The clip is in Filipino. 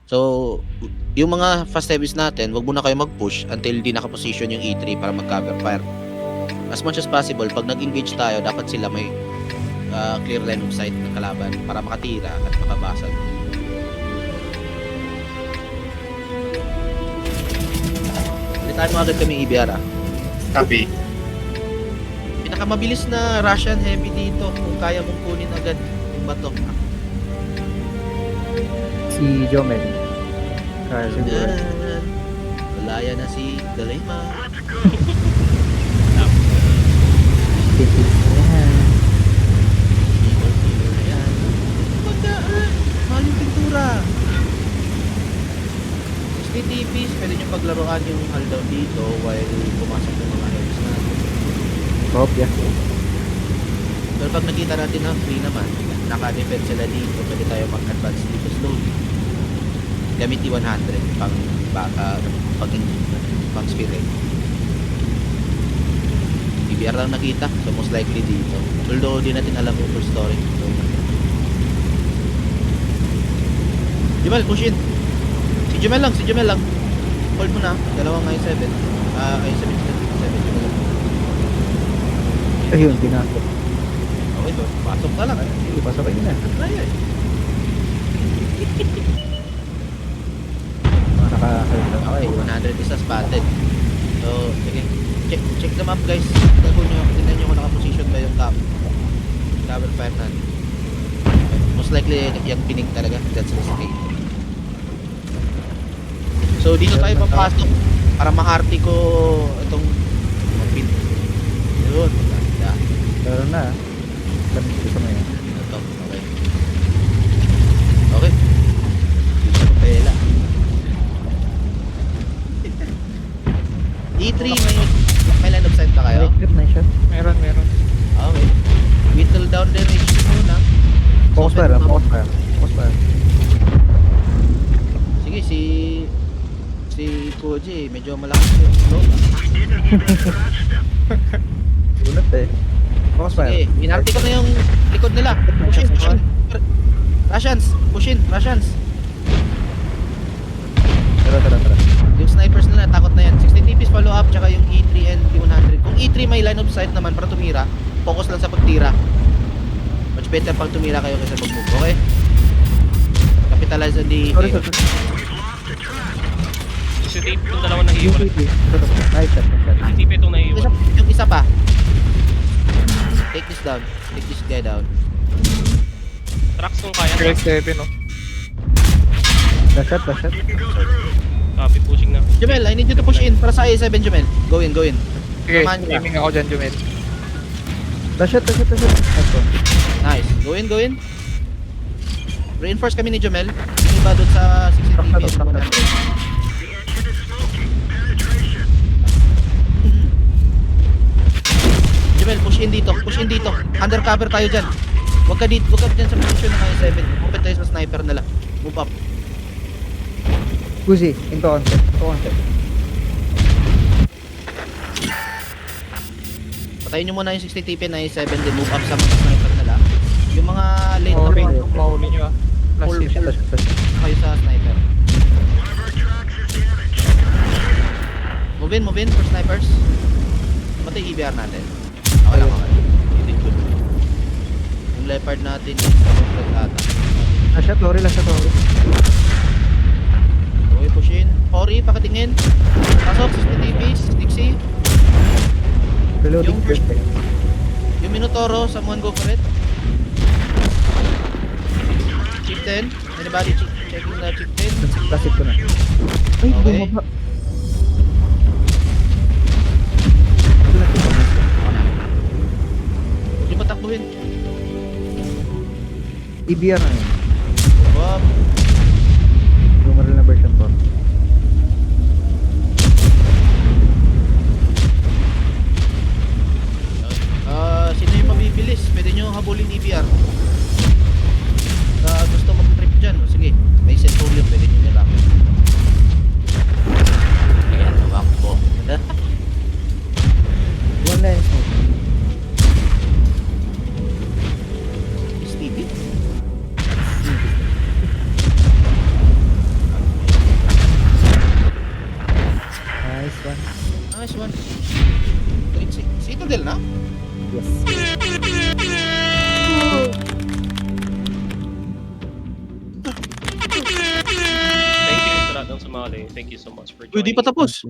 So, yung mga fast heavies natin, wag muna kayo mag-push until di naka-position yung E3 para mag-cover fire. As much as possible, pag nag-engage tayo, dapat sila may clear line of sight ng kalaban para makatira at makabasag. Pilitaan mo agad kami EBR Copy. Pinakamabilis na Russian heavy dito kung kaya mong kunin agad yung bato. Si Jomel. Kaya siguro. Yan. Walaya na si Dalayma. Ayan. Ayan. Magdaan! Mahal yung pintura. 60 TPs, pwede nyo paglaruan yung haldown dito while pumasok yung mga heavies natin. Kopya. Pero pag nakita natin na free naman, naka-defend sila dito, pwede tayo mag-advance dito slowly. Gamit yung 100 pang spirit. BBR lang nakita, so most likely dito. Although di natin alam yung full story. So, Jumel, push in. Si Jumel lang. Hold mo na. Dalawang i7. i7 Jumel lang. Ayun, pinasok. Okay to, pasok na lang. Sige, pasokin na. Kaya eh. Mga nakakalita. Okay, 100 isa spotted. So, sige. Check the map guys. Tignan nyo kung naka-position ba yung cover fire natin. Most likely yung pining talaga. That's risky. So, dito tayo papasok para maharti ko itong pin. Yun. Ganda. Pero na. Lamig ko sa ngayon. Ito. Okay. Okay. Dito ko pela. E3 may line of sight ba kayo? Trip na siya. Meron. Okay. Whittle down their HP muna. Focus fire, focus fire. Focus fire. Sige, si Koji medyo malakas yung flow. Ulat eh. Focus fire. Sige, minarti ko na yung likod nila. Push in. Push in, Russians. Tara. Yung snipers nila, takot na yan. 16 TPs follow up, tsaka yung E3 and D100. Kung E3 may line of sight naman para tumira, focus lang sa pagtira. Much better pang tumira kayo kaysa mag-move, okay? Capitalize on the... Sorry. CCTV itong dalawang nahihiwalay. Nice shot. CCTV itong nahihiwalay. Yung isa pa. Take this down. Take this guy down. Tracks kung kaya. Grade 7, no? Last shot. Copy, pushing na. Jumel, I need you to push in para sa A7, Jumel. Go in. Sige, Samahan nyo na. aiming ako dyan, Jumel. Last shot. Nice one. Nice. Go in. Reinforce kami ni Jumel. Yung iba doon sa 60 TPs. Truck na. Jumel, push in dito. Undercover tayo dyan. Huwag ka dyan sa position ng I7. Open tayo sa sniper nila. Move up. Uzi, into concept. Patayin nyo muna yung 60 TP na I7. Then move up sa mga sniper nila. Yung mga late na Okay, round, mahuli nyo ah. Last Full- hit. Last shot. kayo sa sniper. Move in for snipers. Matay EBR natin. Okay lang. Yung leopard natin yung sa ata. Last shot, Lori. Okay, push in. Ori, pakatingin. Pasok, 60 TPs. Dixie. Reloading Yung first. Yung Minotauro, someone go for it. Chieftain. Anybody checking the chieftain? Classic ko na. Ay, Okay. bumaba. Huwag yung patakbuhin. EBR na yun. Wow. Lumaral na version 4. Sino yung mabibilis? Pwede nyo habulin EBR. Gusto mag-trip dyan. O, sige, may Centurion. Pwede nyo nilak. Ayan, tumakbo. One line smoke. Stevie? Nice one. Nice one. Citadel na? Yes. Thank you sa lahat ng sumali. Thank you so much for Uy, di joining. pa tapos.